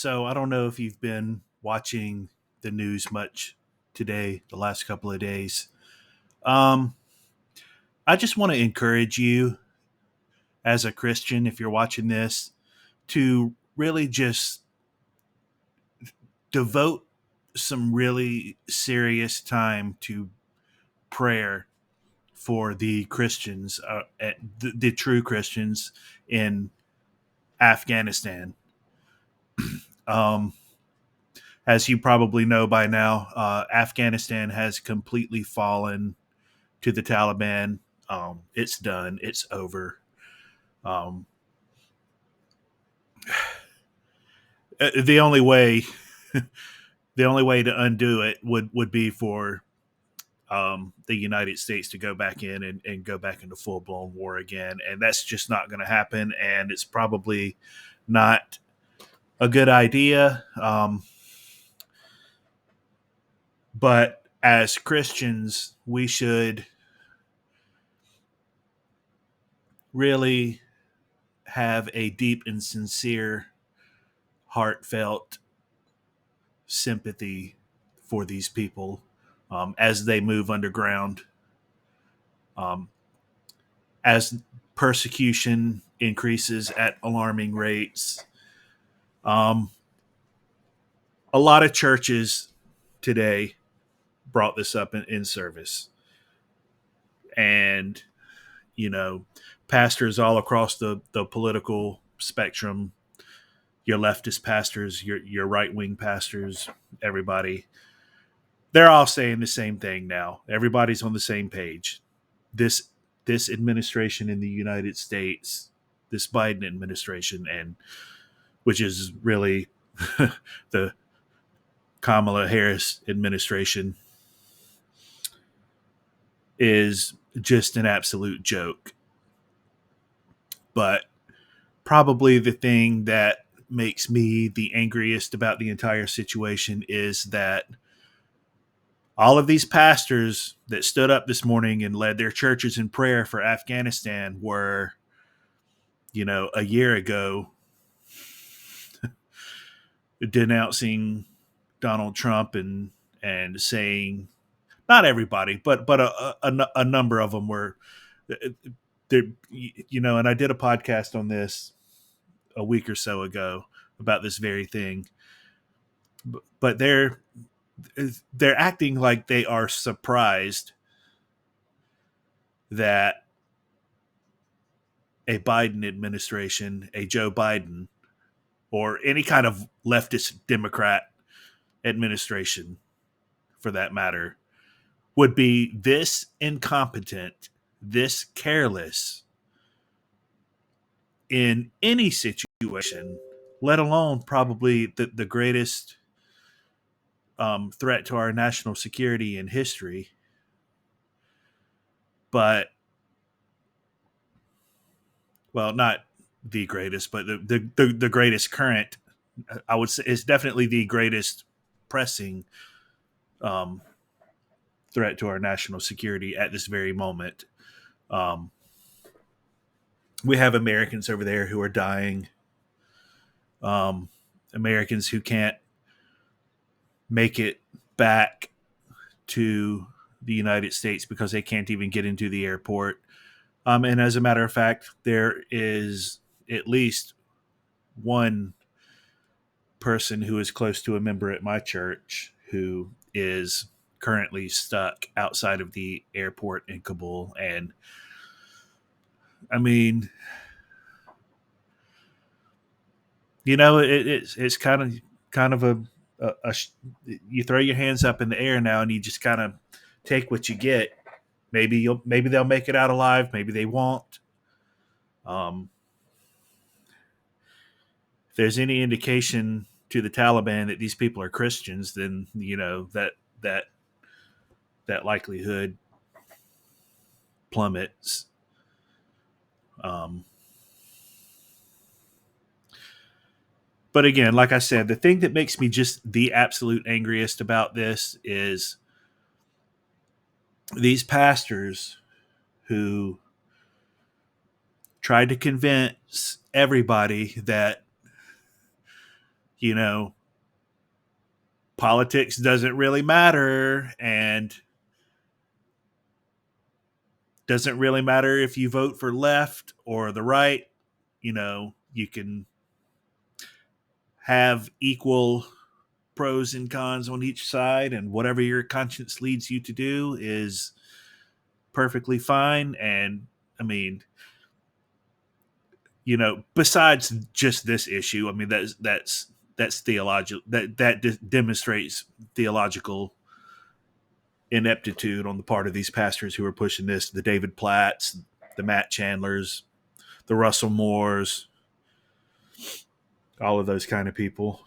So I don't know if you've been watching the news much today, the last couple of days. Um, I just want to encourage you as a Christian, if you're watching this, to really just devote some really serious time to prayer for the Christians, the true Christians in Afghanistan. Um, as you probably know by now, Afghanistan has completely fallen to the Taliban. It's done. It's over. Um, the only way, the only way to undo it would be for the United States to go back in and go back into full blown war again, and that's just not going to happen. And it's probably not a good idea. But as Christians, we should really have a deep and sincere, heartfelt sympathy for these people as they move underground, um, as persecution increases at alarming rates. Um, a lot of churches today brought this up in service, and you know, pastors all across the political spectrum, your leftist pastors, your right wing pastors, everybody, they're all saying the same thing now. Everybody's on the same page. This this administration in the United States, this Biden administration, and which is really the Kamala Harris administration, is just an absolute joke. But probably the thing that makes me the angriest about the entire situation is that all of these pastors that stood up this morning and led their churches in prayer for Afghanistan were, a year ago denouncing Donald Trump and saying, not everybody, but a number of them were there. And I did a podcast on this a week or so ago about this very thing, but they're acting like they are surprised that a Biden administration, a Joe Biden, or any kind of leftist Democrat administration, for that matter, would be this incompetent, this careless in any situation, let alone probably the greatest threat to our national security in history. But, well, not the greatest, but the greatest current, I would say, is definitely the greatest pressing um, threat to our national security at this very moment. Um, we have Americans over there who are dying, um, Americans who can't make it back to the United States because they can't even get into the airport. And as a matter of fact, there is at least one person who is close to a member at my church who is currently stuck outside of the airport in Kabul. And I mean, it's kind of a you throw your hands up in the air now and you just kind of take what you get. Maybe they'll make it out alive. Maybe they won't. Um, if there's any indication to the Taliban that these people are Christians, then that that likelihood plummets. Um, but again, like I said, the thing that makes me just the absolute angriest about this is these pastors who tried to convince everybody that you know, politics doesn't really matter, and doesn't really matter if you vote for left or the right. You can have equal pros and cons on each side, and whatever your conscience leads you to do is perfectly fine. And I mean, besides just this issue, I mean, that's theological. Demonstrates theological ineptitude on the part of these pastors who are pushing this. The David Platts, the Matt Chandlers, the Russell Moores, all of those kind of people.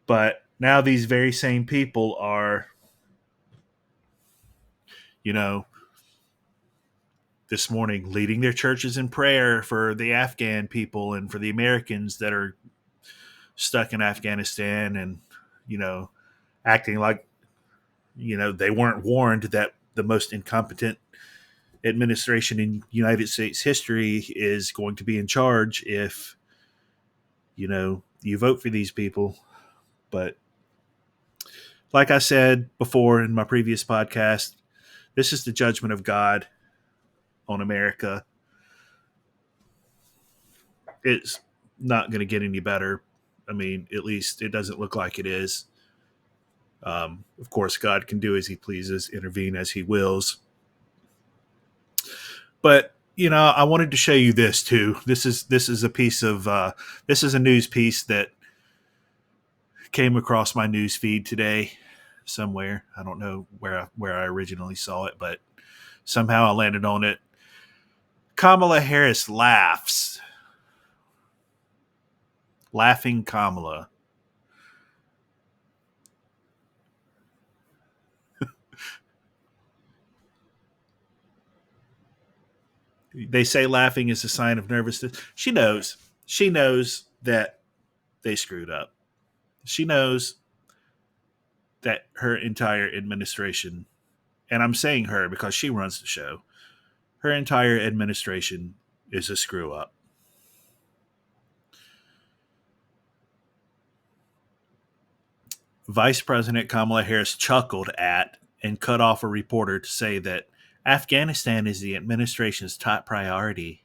But now these very same people are, you know, this morning leading their churches in prayer for the Afghan people and for the Americans that are stuck in Afghanistan, and, you know, acting like, they weren't warned that the most incompetent administration in United States history is going to be in charge if, you vote for these people. But like I said before in my previous podcast, this is the judgment of God on America. It's not going to get any better. I mean, at least it doesn't look like it is. Of course, God can do as He pleases, intervene as He wills. But I wanted to show you this too. This is a piece of this is a news piece that came across my news feed today somewhere. I don't know where I originally saw it, but somehow I landed on it. Kamala Harris laughs. Laughing Kamala. They say laughing is a sign of nervousness. She knows. She knows that they screwed up. She knows that her entire administration, and I'm saying her because she runs the show, her entire administration is a screw up. Vice President Kamala Harris chuckled at and cut off a reporter to say that Afghanistan is the administration's top priority.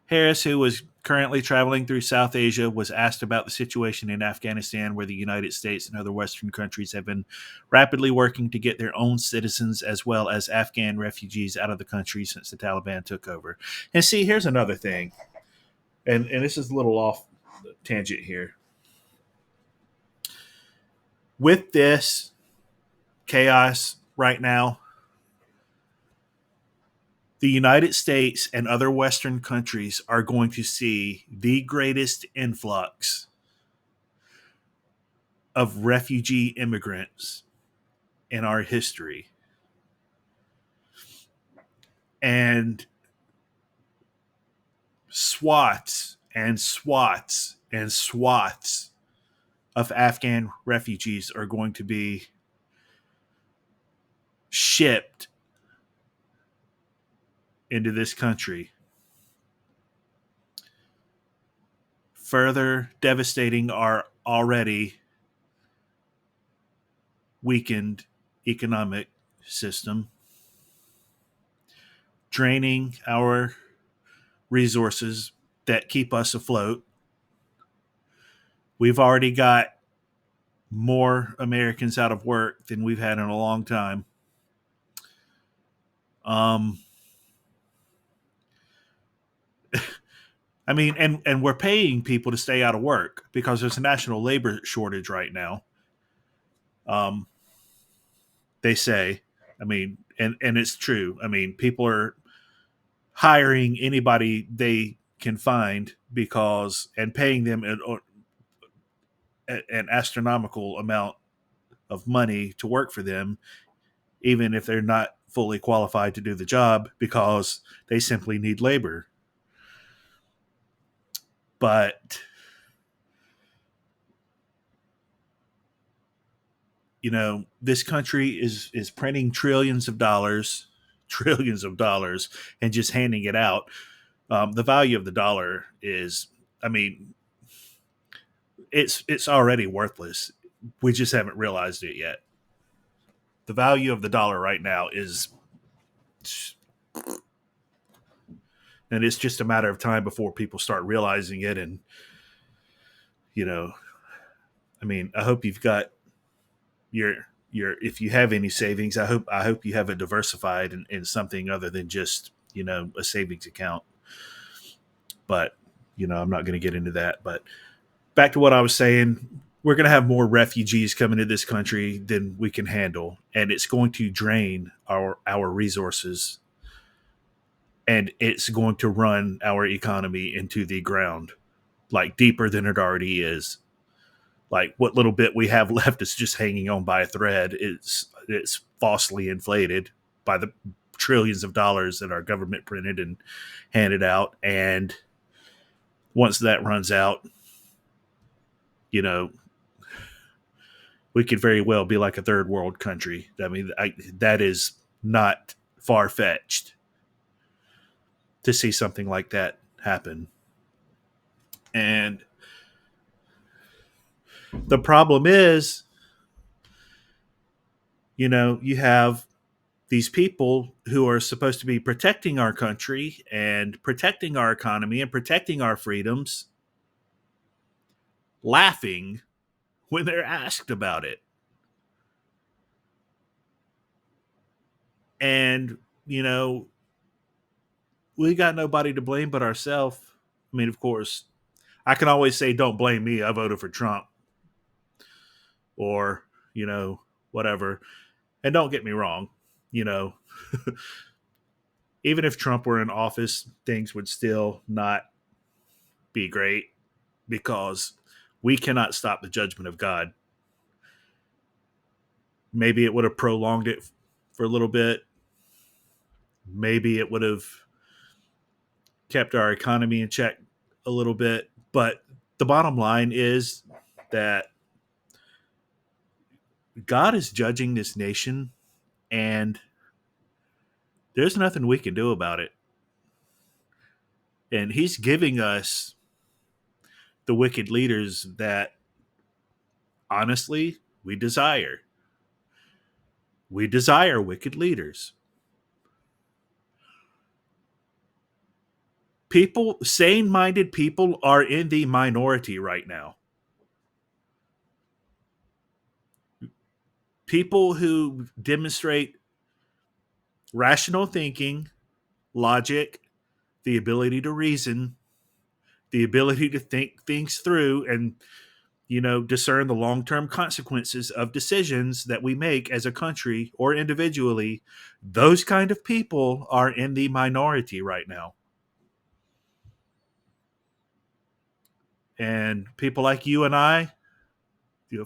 Harris, who was currently traveling through South Asia, was asked about the situation in Afghanistan, where the United States and other Western countries have been rapidly working to get their own citizens as well as Afghan refugees out of the country since the Taliban took over. And see, here's another thing, and this is a little off tangent here. With this chaos right now, the United States and other Western countries are going to see the greatest influx of refugee immigrants in our history. And swaths and swaths and swaths of Afghan refugees are going to be shipped into this country, further devastating our already weakened economic system, draining our resources that keep us afloat. We've already got more Americans out of work than we've had in a long time. Um, I mean, and we're paying people to stay out of work because there's a national labor shortage right now. Um, they say, I mean, and it's true. I mean, people are hiring anybody they can find because and paying them an astronomical amount of money to work for them, even if they're not fully qualified to do the job because they simply need labor. But this country is printing trillions of dollars trillions of dollars and just handing it out. The value of the dollar is, I mean, it's already worthless. We just haven't realized it yet. The value of the dollar right now is, and it's just a matter of time before people start realizing it. And you know, I mean, I hope you've got your if you have any savings, I hope you have it diversified in something other than just a savings account. But I'm not going to get into that. But back to what I was saying, we're going to have more refugees coming to this country than we can handle, and it's going to drain our resources, and it's going to run our economy into the ground, like deeper than it already is. Like what little bit we have left is just hanging on by a thread. It's falsely inflated by the trillions of dollars that our government printed and handed out, and once that runs out, you know, we could very well be like a third world country. I mean, that is not far fetched to see something like that happen. And the problem is, you have these people who are supposed to be protecting our country and protecting our economy and protecting our freedoms laughing when they're asked about it. And, we got nobody to blame but ourselves. I mean, of course, I can always say, don't blame me. I voted for Trump or, whatever. And don't get me wrong, you know, even if Trump were in office, things would still not be great because we cannot stop the judgment of God. Maybe it would have prolonged it for a little bit. Maybe it would have kept our economy in check a little bit. But the bottom line is that God is judging this nation, and there's nothing we can do about it. And He's giving us the wicked leaders that, honestly, we desire. We desire wicked leaders. People, sane minded people, are in the minority right now. People who demonstrate rational thinking, logic, the ability to reason, the ability to think things through and, discern the long term consequences of decisions that we make as a country or individually, those kind of people are in the minority right now. And people like you and I,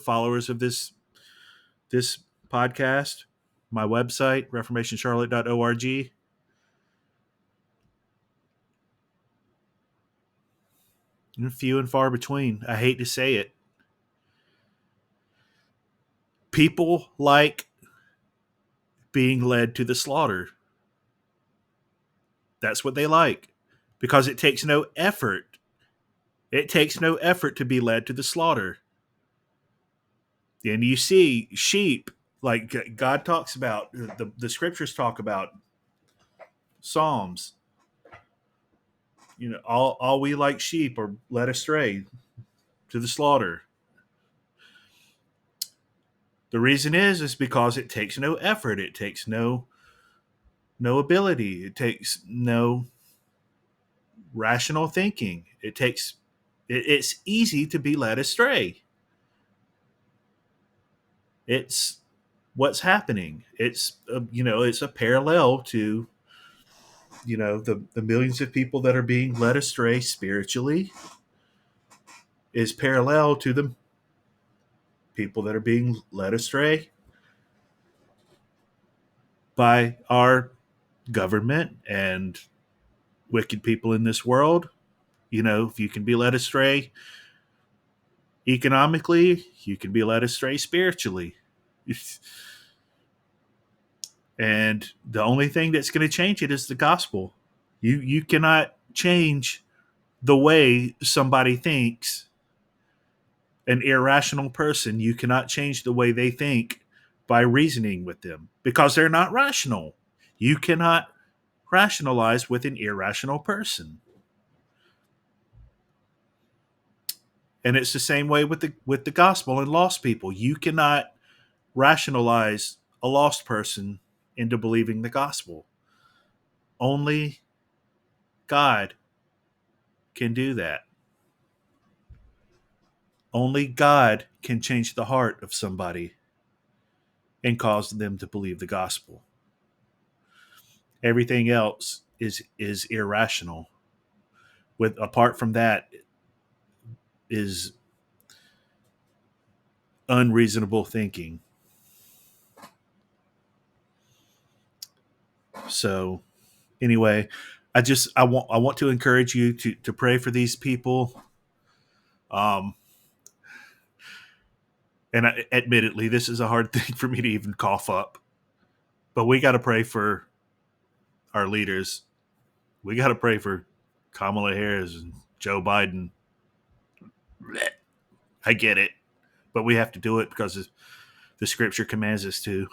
followers of this podcast, my website, reformationcharlotte.org, and few and far between. I hate to say it. People like being led to the slaughter. That's what they like because it takes no effort. It takes no effort to be led to the slaughter. And you see sheep, like God talks about, the scriptures talk about, Psalms. All we like sheep are led astray to the slaughter. The reason is because it takes no effort. It takes no ability. It takes no rational thinking. It's easy to be led astray. It's what's happening. It's a parallel to the millions of people that are being led astray spiritually is parallel to the people that are being led astray by our government and wicked people in this world. If you can be led astray economically, you can be led astray spiritually. And the only thing that's going to change it is the gospel. You cannot change the way somebody thinks. An irrational person, you cannot change the way they think by reasoning with them because they're not rational. You cannot rationalize with an irrational person. And it's the same way with the gospel and lost people. You cannot rationalize a lost person into believing the gospel. Only God can do that. Only God can change the heart of somebody and cause them to believe the gospel. Everything else is irrational. With apart from that is unreasonable thinking. So anyway, I want to encourage you to pray for these people. Um, and admittedly, this is a hard thing for me to even cough up, but we got to pray for our leaders. We got to pray for Kamala Harris and Joe Biden. I get it, but we have to do it because the scripture commands us to.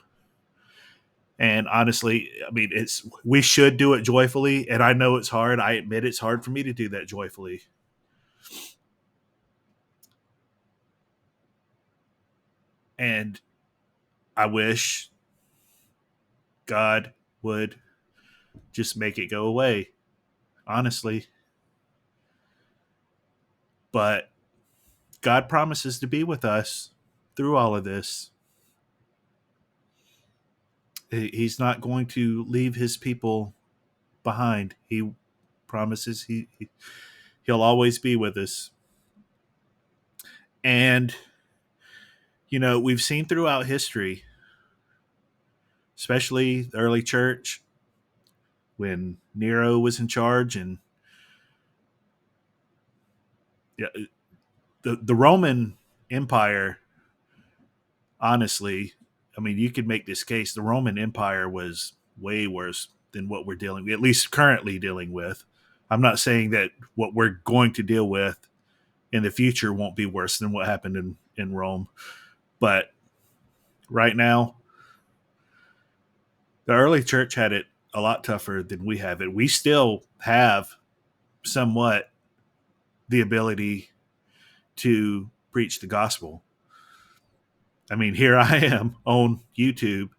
And honestly, I mean, we should do it joyfully, and I know it's hard. I admit it's hard for me to do that joyfully. And I wish God would just make it go away, honestly. But God promises to be with us through all of this. He's not going to leave his people behind. He promises he'll always be with us. And we've seen throughout history, especially the early church, when Nero was in charge, and yeah, the Roman Empire, honestly, I mean, you could make this case. The Roman Empire was way worse than what we're dealing, at least currently dealing with. I'm not saying that what we're going to deal with in the future won't be worse than what happened in Rome. But right now, the early church had it a lot tougher than we have it. We still have somewhat the ability to preach the gospel. I mean, here I am on YouTube,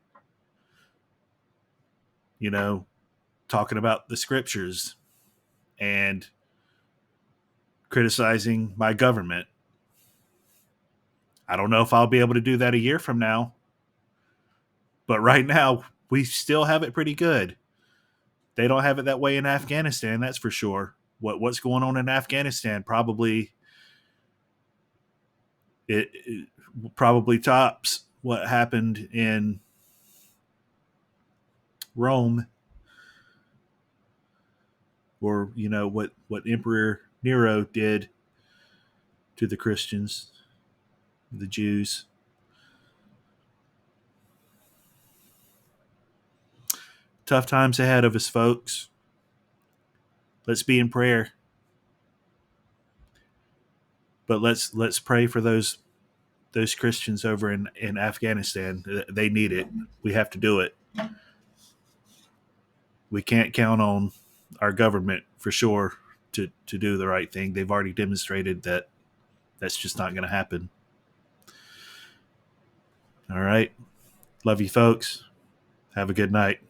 talking about the scriptures and criticizing my government. I don't know if I'll be able to do that a year from now, but right now we still have it pretty good. They don't have it that way in Afghanistan, that's for sure. What's going on in Afghanistan it probably tops what happened in Rome, or what Emperor Nero did to the Christians, the Jews. Tough times ahead of us, folks. Let's be in prayer. But let's pray for those Christians over in Afghanistan. They need it. We have to do it. We can't count on our government for sure to do the right thing. They've already demonstrated that that's just not going to happen. All right. Love you, folks. Have a good night.